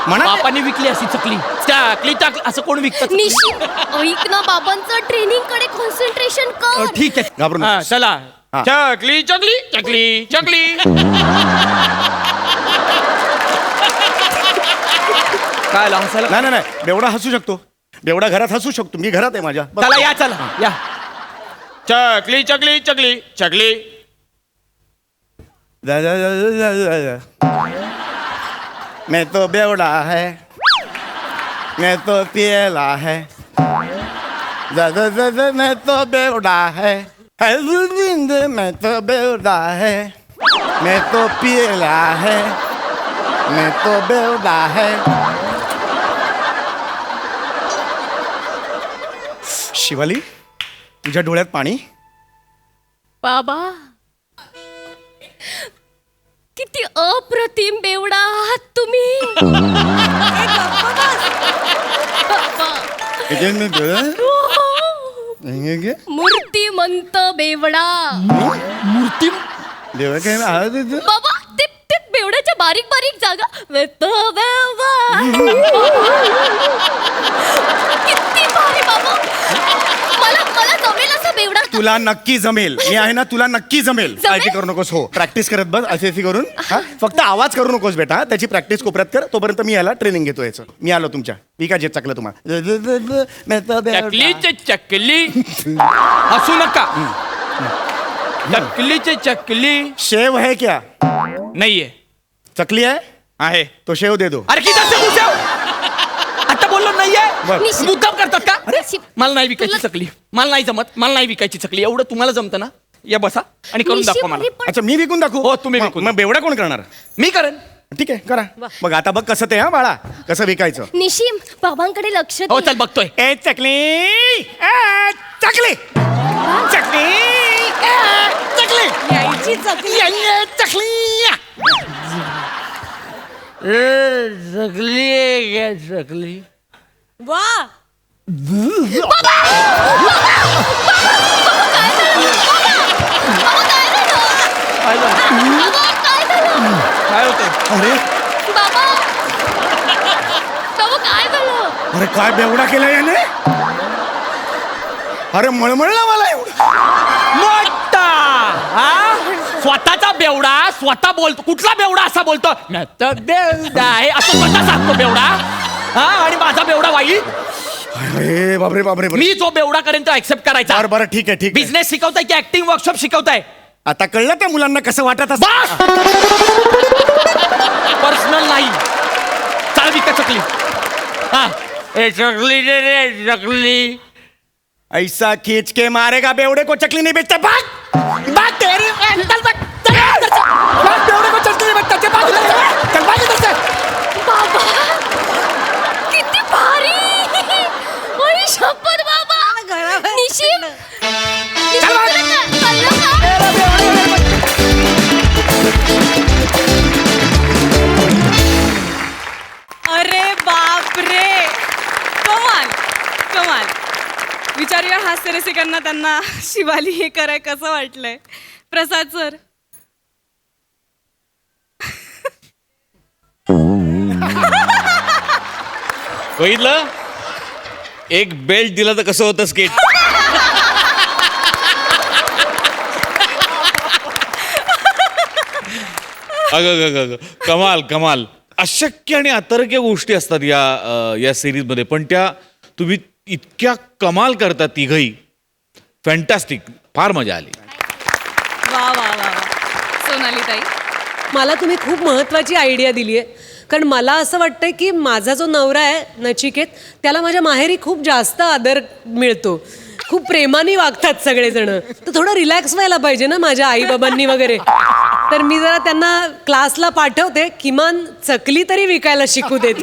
म्हणा. बापाने विकली अशी चकली. चकली असं कोण विकत? निशिम ऐक ना, बाबांचं ट्रेनिंग कडे कॉन्सन्ट्रेशन कर. ठीक आहे. घाबरू नका. चला. हा. चकली चकली चकली चकली. काय हसायला? नाही नाही नाही, बेवडा हसू शकतो. बेवडा घरात हसू शकतो. मी घरात आहे माझ्या. बस. चला या चला या. चकली चकली चकली चकली. जा, जा, जा, जा, जा, जा. मैं तो बेवड़ा है, मैं तो पियला है. जा, जा, जा, जा, मैं तो बेवड़ा है. मैं तो बेवड़ा है, मैं तो पियला है, मैं तो बेवड़ा है. शिवाली, तुझ्या डोळ्यात पाणी. बाबा किती अप्रतिम बेवडा आहात तुम्ही. मूर्तिमंत बेवडा. मूर्ती देवा काय बाबा ते बेवड्याच्या बारीक बारीक जागा. किती भारी बाबा. मला जमेल असा बेवडा. तुला नक्की जमेल. मी आहे ना, तुला नक्की जमेल. जमेल? काळजी करू नकोस. हो, प्रॅक्टिस करत बस असे करून. हा? फक्त आवाज करू नकोस बेटा. त्याची प्रॅक्टिस कोपऱ्यात कर. तोपर्यंत मी याला ट्रेनिंग घेतो याचं. मी आलो तुमच्या. मी काय चकलं तुम्हाला. चकलीचे चकली. हसू नका. चकलीचे चकली. शेव है क्या? नाहीये. चकली आहे. आहे. तो शेव दे दो. अरे किती आता बोललो नाहीये. निशिम. मुद्दाम करतात का? निशिम. मला नाही विकायची चकली. मला नाही जमत. मला नाही विकायची चकली. एवढं तुम्हाला जमतं ना? या बसा आणि करून निशिम, दाखवा मला. अरे पण- अच्छा, मी विकून दाखवू. हो, तुम्ही मग- विकून मग बेवडा कोण करणार? मी करेन. ठीक आहे, करा. मग आता बघ कसं ते. हा बाळा, कसं विकायचं. निशिम बाबांकडे लक्ष हो दे. चल बघतोय. ए चकली, ए चकली, चकली, ए चकली, यायची चकली. ए चकली. चकली चकली. वा काय होतं? अरे बाबा बाबा काय झालं? अरे काय बेवडा केला याने अरे मळमळला मला एवढं मोठा हा स्वतःचा बेवडा स्वतः बोलतो. कुठला बेवडा असा बोलतो "मी तर बेवडा आहे" असं स्वतः सांगतो बेवडा. हा आणि माझा बेवडा वाईट. अरे बापरे बापरे मी जो बेवडा करेन तो ऍक्सेप्ट करायचा. बरं बरं ठीक आहे ठीक आहे बिझनेस शिकवताय की ऍक्टिंग वर्कशॉप शिकवताय? आता कळलं त्या मुलांना कसं वाटत असं बस पर्सनल नाही. चाल विका चकली. हा ए चकली दे रे चकली. ऐसा खींच के मारेगा बेवड़े को चकली नहीं बेचता भाग तेरी चल भाग बेवड़े को चकली नहीं बेचता चल भाग इधर से बाबा किती भारी. ओय शपथ बाबा. निशिम चल भाग. कळलं का? अरे बापरे, कमाल कमाल. विचारूया हास्य रसिकांना त्यांना शिवाली हे कराय कसं वाटलंय. प्रसाद सर. बघितलं एक बेल्ट दिला तर कसं होतं स्केट. अग कमाल कमाल. अशक्य आणि अतर्क्य गोष्टी असतात या सिरीज मध्ये पण त्या तुम्ही इतक्या कमाल करता तिघही. फॅन्टॅस्टिक. फार मजा आली. वा वा वा वा. सोनाली ताई. मला तुम्ही खूप महत्त्वाची आयडिया दिली आहे. कारण मला असं वाटतंय की माझा जो नवरा आहे नचिकेत त्याला माझ्या माहेरी खूप जास्त आदर मिळतो. खूप प्रेमाने वागतात सगळेजण. तर थोडं रिलॅक्स व्हायला पाहिजे ना माझ्या आईबाबांनी वगैरे. तर मी जरा त्यांना क्लासला पाठवते. किमान चकली तरी विकायला शिकू देत.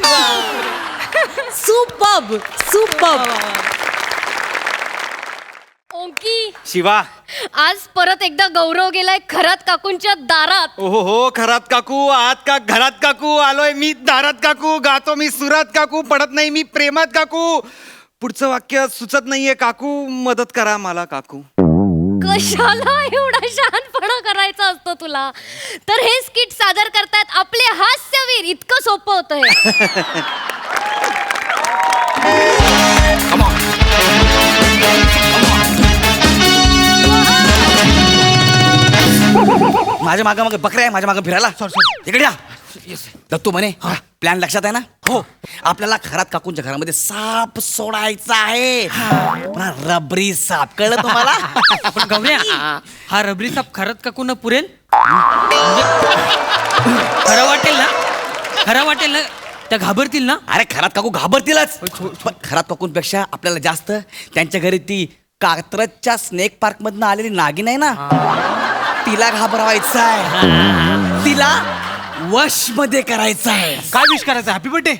Superb superb. ओंकी शिवा. आज परत एकदा गौरव गेलाय खरात काकूंच्या दारात. ओहो हो खरात काकू आत का घरात काकू आलोय मी दारात काकू. गातो मी सुरात काकू. पडत नाही मी प्रेमात काकू. पुढचं वाक्य सुचत नाहीये काकू. मदत करा मला काकू. कशाला एवढा शहाणपणा करायचा असतो तुला. तर हे स्किट सादर करतायत आपले हास्यवीर. इतकं सोपं होतं हे. माझ्या मागं मागं बकऱ्या आहे माझ्या मागं फिरायला. इकडे या. दत्तू म्हणे प्लॅन लक्षात आहे ना. हो आपल्याला खरात काकूंच्या घरामध्ये साप सोडायचा आहे. रबरी साप. कळलं तुम्हाला? पण गौऱ्या हा रबरी साप खरंच काकूंना पुरेल म्हणजे खरं वाटेल ना. खरं वाटेल ना. त्या घाबरतील ना. अरे खरात काकू घाबरतीलच. पण खरात काकूंपेक्षा आपल्याला जास्त त्यांच्या घरी ती कात्रजच्या स्नेक पार्क मधनं आलेली नागिन आहे ना तिला घाबरवायचं आहे. तिला वश मध्ये करायचं आहे. काय विश करायचं. Happy birthday.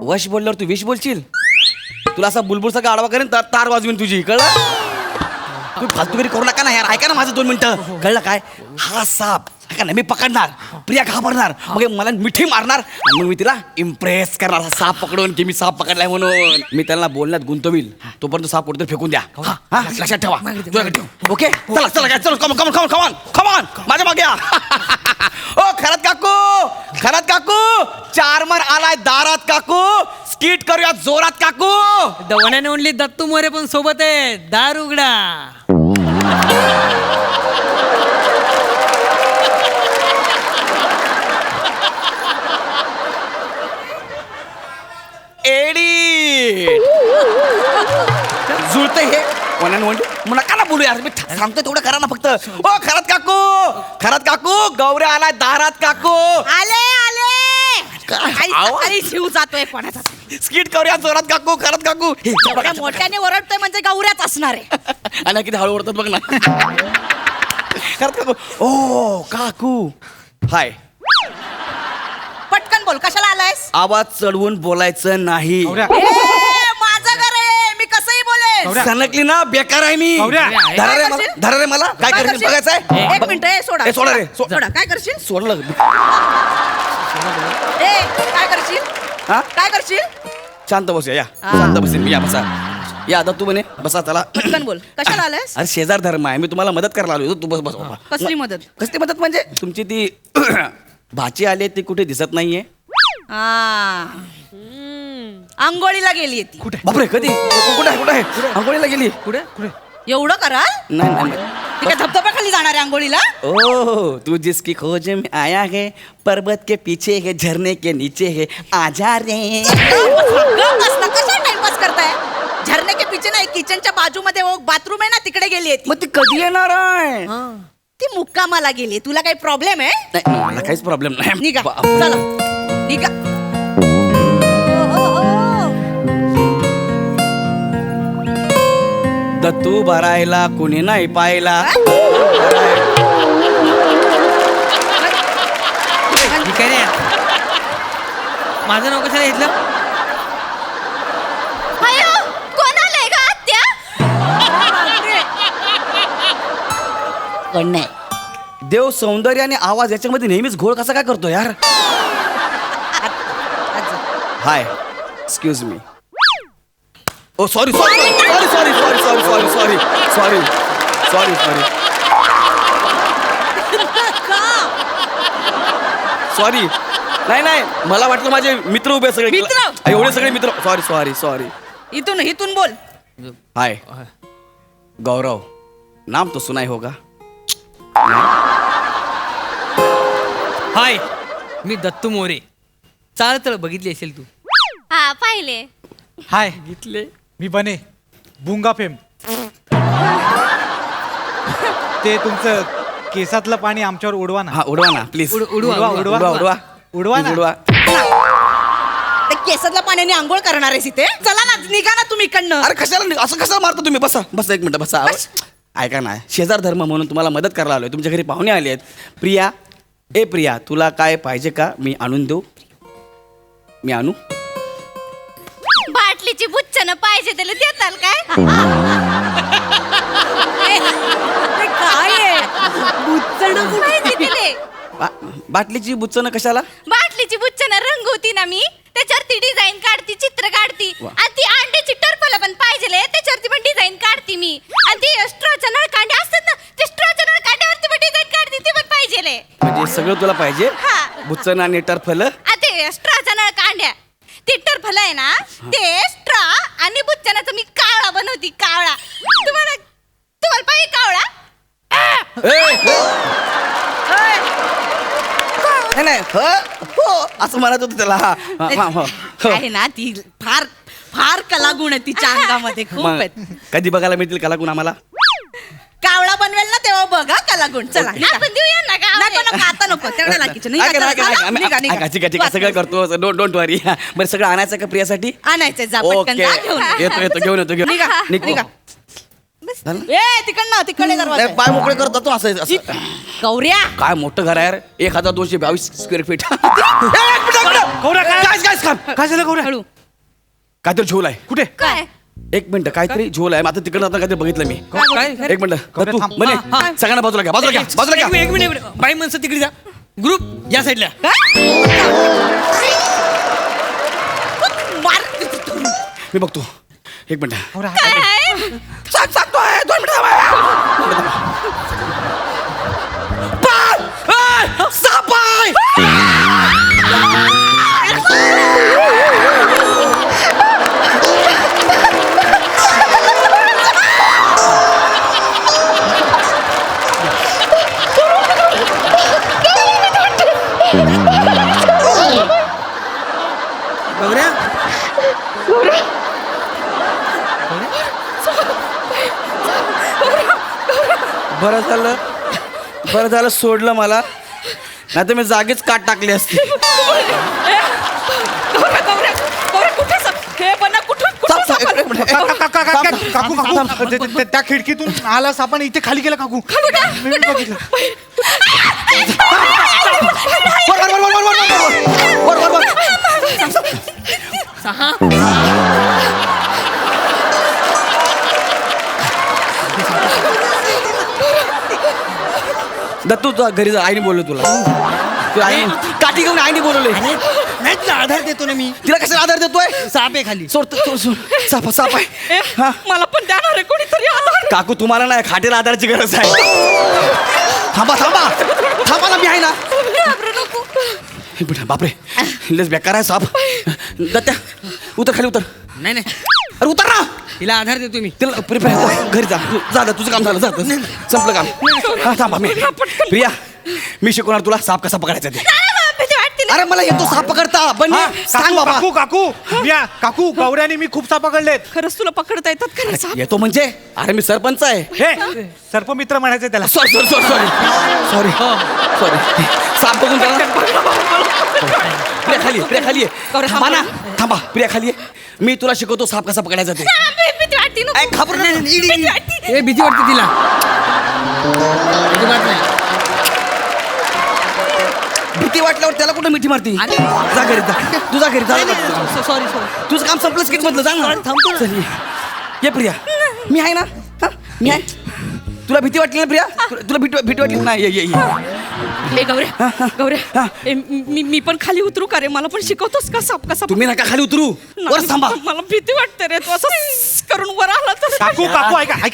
वश बोलल्यावर तू विश बोलशील. तुला असा बुलबुलचा आडवा करेन तार वाजवीन तुझी. कळलं? तू फालतूगिरी करू नका ना यार. ऐका ना माझं 2 मिनिटं. कळलं काय. हा साप ऐका ना मी पकडणार. प्रिया घाबरणार. मग मला मिठी मारणार आणि मग मी तिला इम्प्रेस करणार हा साप पकडून की मी साप पकडलाय म्हणून. मी त्यांना बोलण्यात गुंतवील. तोपर्यंत साप कुठेतरी फेकून द्या. हा लक्षात ठेवा. ओके चला चला चला. Come on come on come on come on come on माझ्या मागे या. ओ खरात काकू खरात काकू 4 मार आलाय दारात काकू. स्किट करूया जोरात काकू. दवण्याने म्हणली दत्तू मोरे पण सोबत आहे. दार उघडा. एडी जुळत हे कोणाने म्हणतो म्हणा का ना बोलू यार. मी सांगतोय तेवढं करा ना फक्त. ओ खरात काकू गौऱ्या आलाय दारात काकू. आले आले. काय शिव जातोय कोणाचा. स्किट करूया जोरात काकू. खरात काकू एवढ्या मोठ्याने ओरडतोय म्हणजे गौऱ्याच असणार आहे. आणि किती हळू ओरडतात बघ ना. खरात काकू. ओ काकू हाय. पटकन बोल कशाला आलायस. आवाज चढवून बोलायचं नाही. माझं घर आहे मी कसंही बोलेन. सनकली ना बेकार आहे मी. धरा रे मला काय करायचं बघायचंय. 1 मिनिट सोडा. सोडा रे सोडा. काय करशील. सोडलं. काय करशील. हा? काय करशील. शांत बसूया या शांत बसेल या बसा या दत्तू म्हणे बसा चला पटकन बोल कशाला आलायस अरे शेजार धर्म आहे मी तुम्हाला मदत करायला आलो होतो. तू बस बस बाबा. कसली मदत कसली मदत म्हणजे तुमची ती भाची आली ती कुठे दिसत नाहीये आंघोळीला गेली ती कुठे बापरे कधी कुठे आहे कुठे आहे आंघोळीला गेली कुठे कुठे एवढं कराल नाही नाही ती काय धबधब्याखाली जाणार आहे आंघोळीला ओ तू जिसकी खोज में आया है पर्वत के पीछे है झरने के नीचे है आजा रे कसा टाइमपास करताय झरने के पीछे नाही किचनच्या बाजूमध्ये बाथरूम आहे ना तिकडे गेली आहे ती. मग ती कधी येणार आहे ती मुक्कामाला गेली तुला काही प्रॉब्लेम आहे नाही मला काहीच प्रॉब्लेम नाही निघा बाप. चला निघा दत्तू भरायला कुणी नाही पाहिला काय रे माझं नाव कशाला घेतलं अयो कोण आलंय का आत्या? पण नाही देव सौंदर्य आणि आवाज याच्यामध्ये नेहमीच घोळ कसा काय करतो यार hi excuse me oh sorry sorry sorry sorry sorry sorry sorry sorry sorry sorry sorry नाही नाही मला वाटलं माझे मित्र उभे सगळे मित्र? एवढे सगळे मित्र सॉरी सॉरी सॉरी इथून इथून बोल हाय गौरव नाम तो सुनाई होगा हाय मी दत्तू मोरे चालत बघितली असेल तू हा पाहिले. हाय मी बने बुंगा फेम ते तुमचं केसातलं पाणी आमच्यावर उडवा ना हा उडवा ना प्लीज उडवा, उडवा उडवा उडवा उडवा ना. उडवा ते केसातल्या पाण्याने आंघोळ करणार आहेस इथे चला ना निघा ना तुम्ही इकडनं अरे कशाला असं कशाला मारता तुम्ही बसा बसा एक मिनिट बसा ऐका ना शेजार धर्म म्हणून तुम्हाला मदत करायला आलोय तुमच्या घरी पाहुणे आले आहेत प्रिया ए प्रिया तुला काय पाहिजे का मी आणून देऊ मी आणू बाटलीची बुच्चन पाहिजे त्याला देताल काय? ते काय आहे बुच्चणं कुठे? पाहिजे तिले. बाटलीची बुच्चन कशाला बाटलीची बुच्चन रंगवती ना मी त्याच्यावरती डिझाईन काढती चित्र काढती आणि ती अंड्याची टर्पल पण पाहिजे त्याच्यावरती पण डिझाईन काढती मी आणि ती स्ट्रॉच्या नळकांड्या असतात ना ते स्ट्रॉच्या नळकांड्यावरती पण डिझाईन काढती ते पण पाहिजे म्हणजे सगळं तुला पाहिजे हा. बुच्चन आणि टरफल ते स्ट्रॉच्या नळकांड्या ते टर्फल आहे ना ते स्ट्रॉ आणि बुच्चनाचं मी कावळा बनवती कावळा तुम्हाला पाहिजे कावळा नाही नाही हो असं म्हणत होतं त्याला हा, हा, हा, हा. आहे ना ती फार फार कलागुण आहे तिच्या अंगामध्ये खूप मग आहेत कधी बघायला मिळतील कलागुण आम्हाला कावळा बनवेल ना तेव्हा बघा कलागुण चला निघा. आपण देऊया ना नको कावळे. नको आता नको तेवढ्या लाकीचं नाही. ऐका ना, चला, ऐका ना, चला, आम्ही- निघा, निघा. ऐका, ठीक आहे ठीक आहे सगळं करतो डोंट वरी बरं सगळं आणायचं का प्रियासाठी आणायचंय जा पटकन ओके जा घेऊन येतो येतो घेऊन येतो घेऊन निघा निघतो. निघा झालं? ए तिकडनं तिकडे दरवाजा नाही, आहे. पाय मोकळे करतो तो असं असं. गौऱ्या काय मोठं घर आहे यार 1222 स्क्वेअर फीट काय झालं गौऱ्या हळू काहीतरी झोल आहे कुठे काय एक मिनिट काहीतरी झोल आहे आता तिकडे जाताना काहीतरी बघितलं मी काय एक मिनिट तू थांब. म्हणे सगळ्यांना बाजूला घ्या बाजूला घ्या बाजूला घ्या एक मिनिट बाई माणसं तिकडे जा ग्रुप या साईडला मी बघतो एक मिनिट काय आहे? सांगतोय 2 मिनिट साप आहे! गौऱ्या बरं झालं सोडलं मला नाही तर मी जागीच काट टाकली असती हे पण कुठून काकू काकू त्या खिडकीतून आला सापान इथे खाली गेला काकू मी बघितलं दत्तू तू घरी जा आईने बोललो तुला तू आई काठी घेऊन आईने बोलवले तिला आधार देतो ना मी. तिला कशाला आधार देतोय? साप आहे खाली. सोड साप आहे. हा. मला पण द्या रे कोणीतरी आधार. काकू तुम्हाला नाही खाटेला आधाराची गरज आहे. थांबा ना, मी आहे ना. हे बेटा, बापरे लस बेकार आहे साप. दत्त्या उतर खाली उतर. नाही नाही अरे उतर ना. तिला आधार देतो मी. तिला घरी जा तुझं काम झालं. संपलं काम. हा, थांबा मी. प्रिया मी शिकवणार तुला साप कसा पकडायचा ते. भीती वाटते ना. अरे मला येतो साप पकडता. बन्नी सांग बाबा. काकू गौऱ्याने मी खूप साप पकडलेत. खरंच तुला पकडता येतात का रे साप? येतो म्हणजे अरे मी सरपंच आहे. हे सर्पमित्र म्हणायचं त्याला. सॉरी साप बघून प्रिया खाली आहे. थांबा प्रिया खाली आहे. मी तुला शिकवतो साप कसा पकडायचा ते. भीती वाटते ना. घाबरू नये. ए भीती वाटते तिला. भीती वाटल्यावर त्याला कुठं मिठी मारती. जा घरी जा. तुझा घरी जा. सॉरी तुझं काम संपलं स्किट मधलं. जा ना. थांबतो. चल, ये प्रिया. मी आहे ना. हा, मी आहे. तुला भीती वाटली ना प्रिया? तुला भीती वाटली नाही. ये ए गौऱ्या मी पण खाली उतरू का रे? मला पण शिकवतोस का साप कसा? तुम्ही नका खाली उतरू. वर थांबा. मला भीती वाटते रे. तू असं करून वर आला तर. काकू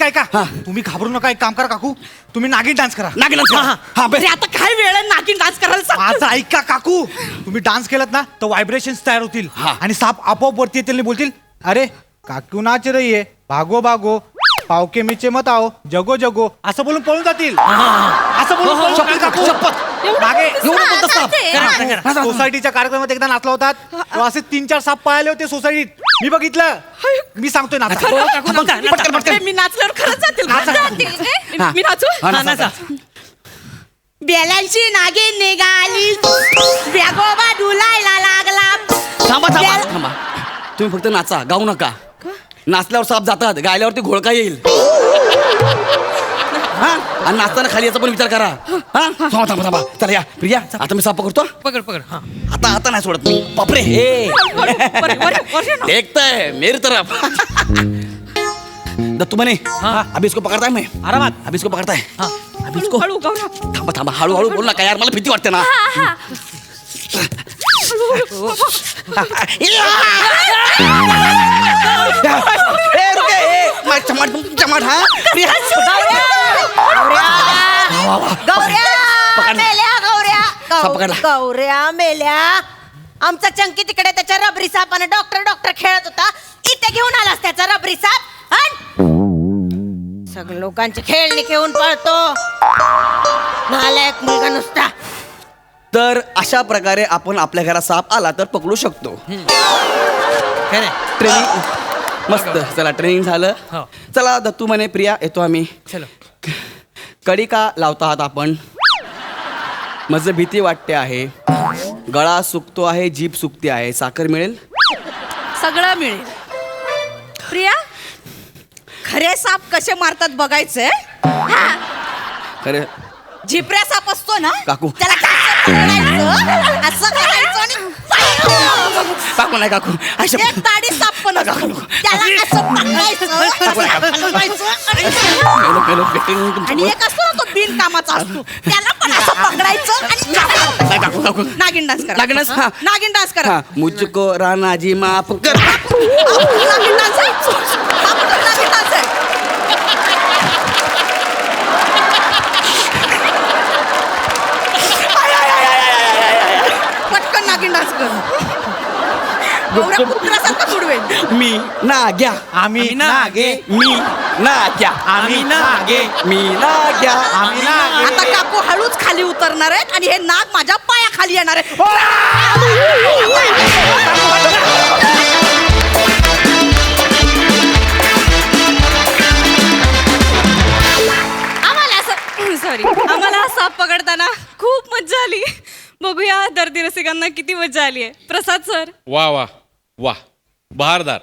ऐका तुम्ही घाबरू नका. एक काम करा काकू, तुम्ही नागिन डान्स करा. हा अरे आता काय वेळ आहे नागिन डान्स करायला सांग. माझं ऐका काकू, तुम्ही डान्स केलात ना तर व्हायब्रेशन्स तयार होतील आणि साप आपोआप वरती येतील आणि बोलतील, अरे काकू नाच रही है, भागो भागो, पावके मीचे मत आओ, जगो जगो, असं बोलून पळून जातील. असं बोलून पळून जातील काकू. मागे सोसायटीच्या कार्यक्रमात एकदा नाचला होतात, तेव्हा असे 3-4 साप पळाले होते सोसायटीत. मी बघितलं. मी सांगतोय ना. मी नाचल्यावर खरंच जातील. मी नाचू. बेलांची नागिन निघाली, व्यागोबा डुलायला लागला. थांबा. तुम्ही फक्त नाचा, गाऊ नका. नाचल्यावर साप जातात, गायल्यावरती घोळका येईल. हा, आणि नाचताना खाली याचा पण विचार करा. हा, थांबा. चला या प्रिया, आता मी साप पकडतो. पकड हा. आता नाही सोडत मी. बापरे देखताय मेरी तरफ. दत्तू म्हणे अभी इसको पकडताय मैं. आरामात. अभी इसको पकडताय. अभी इसको. हळू गौऱ्या. थांबा हळूहळू बोल नका यार, मला भीती वाटते ना. चमाट हा प्रिया. गौऱ्या मेल्या. आमचा चंकी तिकडे त्याच्या रबरी सापाने डॉक्टर खेळत होता. इथे घेऊन आलास त्याचा रबरी साप. सगळ्या लोकांची खेळणी घेऊन पळतो. नालायक मुलगा नुसता. तर अशा प्रकारे आपण आपल्या घरात साप आला तर पकडू शकतो. ट्रेनिंग मस्त. चला ट्रेनिंग झालं. चला दत्तू म्हणे प्रिया येतो आम्ही. चलो. कडी का लावता आहात आपण? माझं भीती वाटते आहे. गळा सुकतो आहे, जीभ सुकते आहे. साखर मिळेल? सगळं मिळेल. प्रिया खरे साप कसे मारतात बघायचंय. खरे झिपऱ्या साप असतो ना काकू. त्याला असं करायचं आणि काकू नाही काकू. एक ताडी साप पण असतो. त्याला असं पकडायचं आणि एक असतो ना तो बिनकामाचा असतो, त्याला पण असं पकडायचं आणि काकू नागिन डान्स करा. नागिन डान्स. हा. नागिन डान्स करा. मुझको रानाजी माफ कर. नागिन डान्स आहे. नागिन डान्स आहे. पटकन नागिन डान्स कर. गौऱ्या कुत्र्यासारखं तुडवेल. मी नाग्या. आम्ही नागे. मी नाग्या. आम्ही नागे. मी नाग्या. आम्ही नागे. आता काकू हळूच खाली उतरणार आहेत आणि हे नाग माझ्या पायाखाली येणार आहे. आम्हाला हा साप पकडताना खूप मज्जा आली. बघूया दर्दी रसिकांना किती मज्जा आली आहे. प्रसाद सर. वा बहारदार.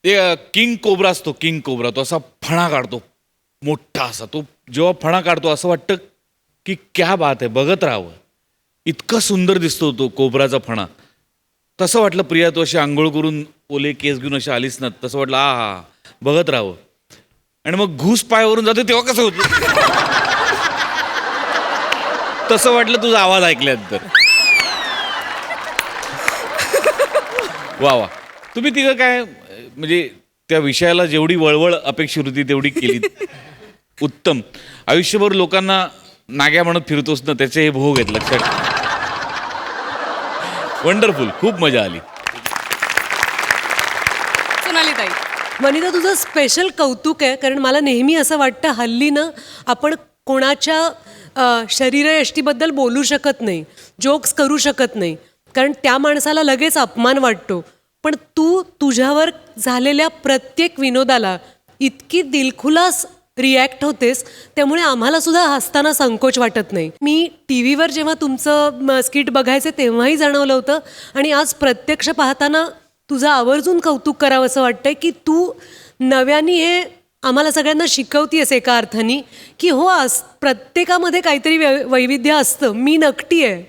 ते किंग कोब्रा असतो, किंग कोब्रा. तो असा फणा काढतो मोठा असा. तो जेव्हा फणा काढतो असं वाटतं की क्या बात आहे, बघत राहावं. इतका सुंदर दिसतो तो कोब्राचा फणा. तसं वाटलं प्रिया तू अशी आंघोळ करून ओले केस घेऊन अशी आलीस ना, तसं वाटलं हा बघत राहावं. आणि मग घुस पायावरून जाते तेव्हा कसं होतं तसं वाटलं तुझा आवाज ऐकल्यानंतर. वा वा. तुम्ही तिघं काय म्हणजे त्या विषयाला जेवढी वळवळ अपेक्षित होती तेवढी केली. उत्तम. आयुष्यभर लोकांना नाग्या म्हणत फिरतोस ना, त्याचे हे भोग आहेत लक्षात. वंडरफुल. खूप मजा आली. सोनाली ताई. वनिता, तुझं स्पेशल कौतुक आहे, कारण मला नेहमी असं वाटतं हल्ली ना आपण कोणाच्या शरीरयष्टीबद्दल बोलू शकत नाही, जोक्स करू शकत नाही, कारण त्या माणसाला लगेच अपमान वाटतो. पण तू तुझ्यावर झालेल्या प्रत्येक विनोदाला इतकी दिलखुलास रिॲक्ट होतेस, त्यामुळे आम्हाला सुद्धा हसताना संकोच वाटत नाही. मी टी व्हीवर जेव्हा तुमचं स्किट बघायचे तेव्हाही जाणवलं होतं, आणि आज प्रत्यक्ष पाहताना तुझं आवर्जून कौतुक करावं असं वाटतंय की तू नव्याने हे आम्हाला सगळ्यांना शिकवतीयस एका अर्थाने की हो, प्रत्येकामध्ये काहीतरी वैविध्य असतं. मी नकटी आहे,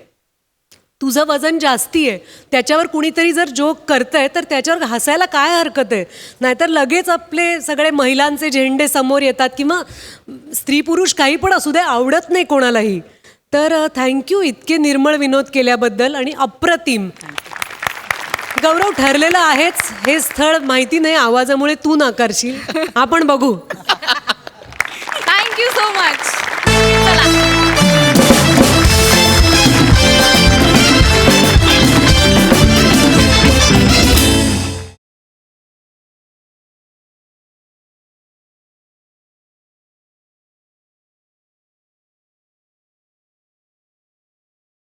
तुझं वजन जास्ती आहे, त्याच्यावर कुणीतरी जर जोक करतंय तर त्याच्यावर हसायला काय हरकत आहे. नाहीतर लगेच आपले सगळे महिलांचे झेंडे समोर येतात, किंवा स्त्री पुरुष काही पण असू दे, आवडत नाही कोणालाही. तर थँक्यू इतके निर्मळ विनोद केल्याबद्दल. आणि अप्रतिम गौरव, ठरलेलं आहेच हे स्थळ, माहिती नाही आवाजामुळे तू नाकारशील, आपण बघू. Thank you so much.